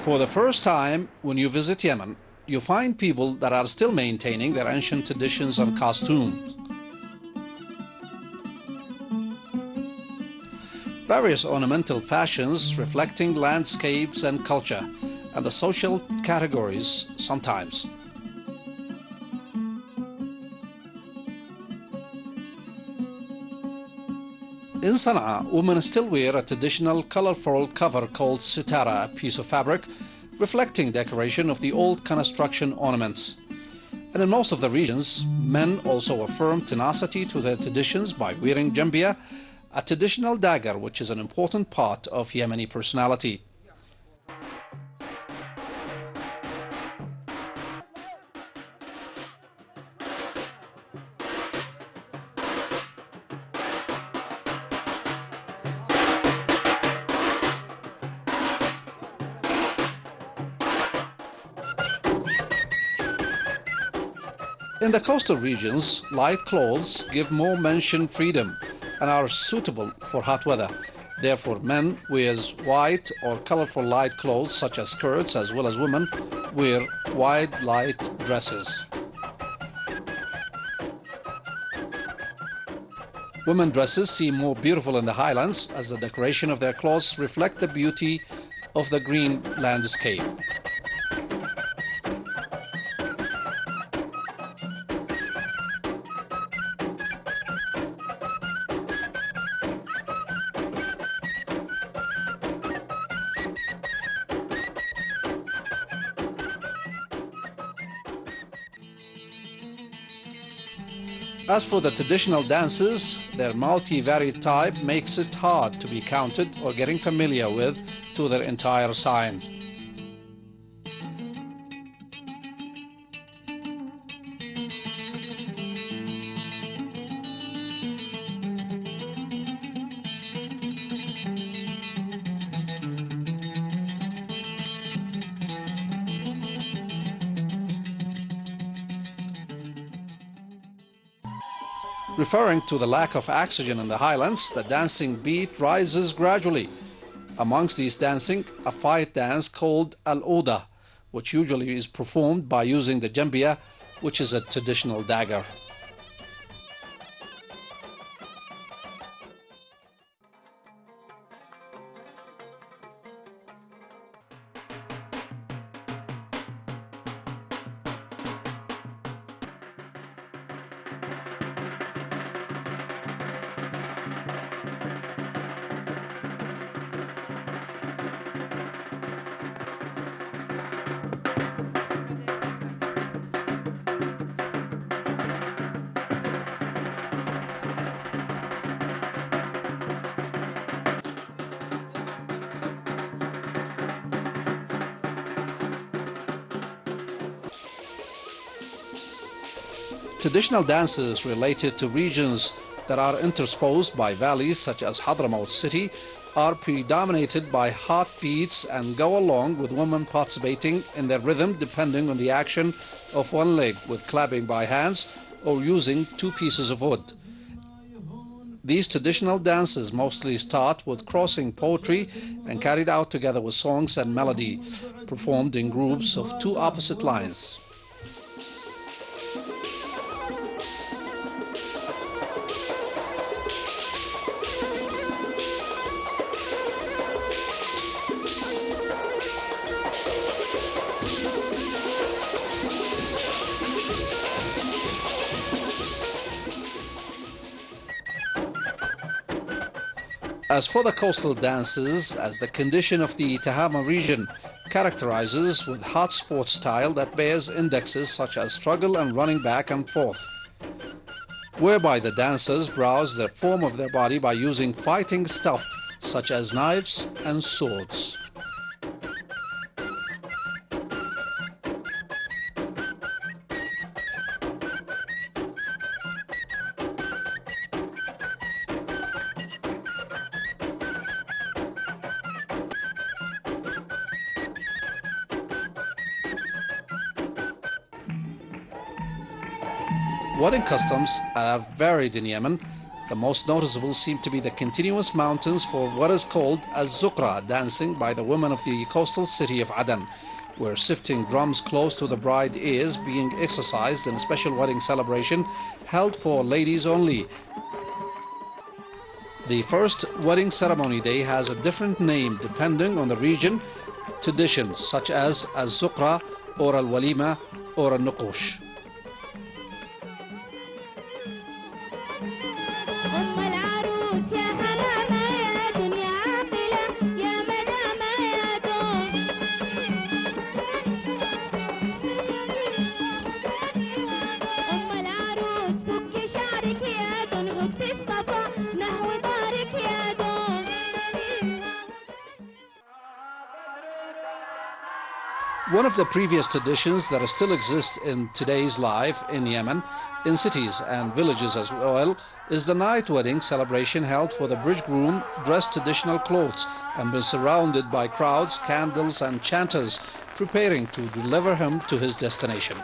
For the first time, when you visit Yemen, you find people that are still maintaining their ancient traditions and costumes. Various ornamental fashions reflecting landscapes and culture, and the social categories sometimes. In Sana'a, women still wear a traditional colorful cover called sitara, a piece of fabric reflecting decoration of the old construction ornaments. And in most of the regions, men also affirm tenacity to their traditions by wearing jambia, a traditional dagger which is an important part of Yemeni personality. In the coastal regions, light clothes give more mention freedom and are suitable for hot weather. Therefore, men wear white or colorful light clothes such as skirts, as well as women wear wide light dresses. Women dresses seem more beautiful in the highlands as the decoration of their clothes reflect the beauty of the green landscape. As for the traditional dances, their multi-varied type makes it hard to be counted or getting familiar with to their entire science. Referring to the lack of oxygen in the highlands, the dancing beat rises gradually. Amongst these dancing, a fight dance called al-Oda, which usually is performed by using the jambia, which is a traditional dagger. Traditional dances related to regions that are interspersed by valleys such as Hadramaut city are predominated by hot beats and go along with women participating in their rhythm depending on the action of one leg with clapping by hands or using two pieces of wood. These traditional dances mostly start with crossing poetry and carried out together with songs and melody, performed in groups of two opposite lines. As for the coastal dances, as the condition of the Tahama region characterizes with hot sport style that bears indexes such as struggle and running back and forth, whereby the dancers browse the form of their body by using fighting stuff such as knives and swords. Wedding customs are varied in Yemen, The most noticeable seem to be the continuous mountains for what is called az-zuqra dancing by the women of the coastal city of Aden, where sifting drums close to the bride is being exercised in a special wedding celebration held for ladies only. The first wedding ceremony day has a different name depending on the region, traditions such as az-zuqra or al-walima or al-nuqush. One of the previous traditions that still exists in today's life in Yemen, in cities and villages as well, is the night wedding celebration held for the bridegroom dressed traditional clothes and been surrounded by crowds, candles and chanters preparing to deliver him to his destination.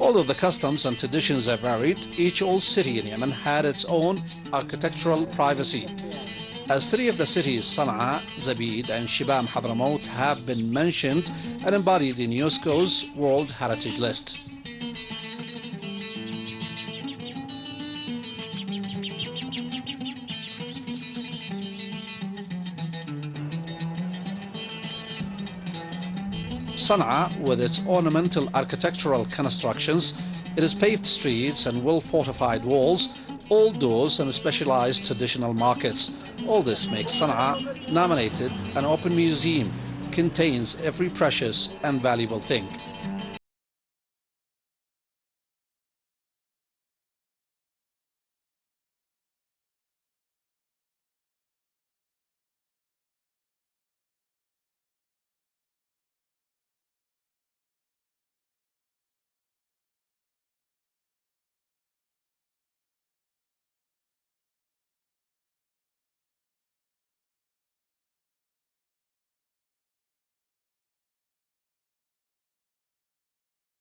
Although the customs and traditions have varied, each old city in Yemen had its own architectural privacy. As three of the cities, Sana'a, Zabid and Shibam Hadramaut, have been mentioned and embodied in UNESCO's World Heritage List. Sana'a, with its ornamental architectural constructions, it has paved streets and well-fortified walls, old doors and specialized traditional markets. All this makes Sana'a nominated an open museum, contains every precious and valuable thing.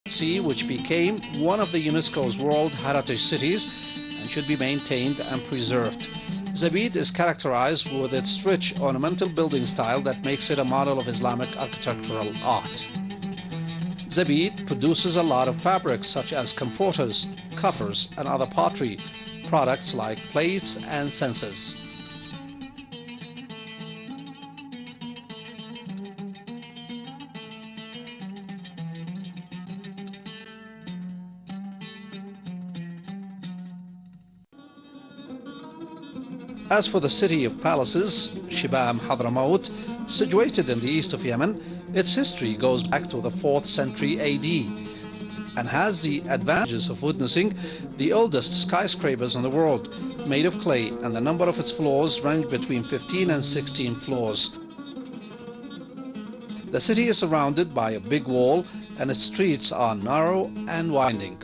Sea, which became one of the UNESCO's World Heritage Cities and should be maintained and preserved. Zabid is characterized with its rich ornamental building style that makes it a model of Islamic architectural art. Zabid produces a lot of fabrics such as comforters, covers and other pottery products like plates and censers. As for the city of palaces, Shibam Hadramaut, situated in the east of Yemen, its history goes back to the 4th century AD and has the advantages of witnessing the oldest skyscrapers in the world, made of clay, and the number of its floors range between 15 and 16 floors. The city is surrounded by a big wall and its streets are narrow and winding.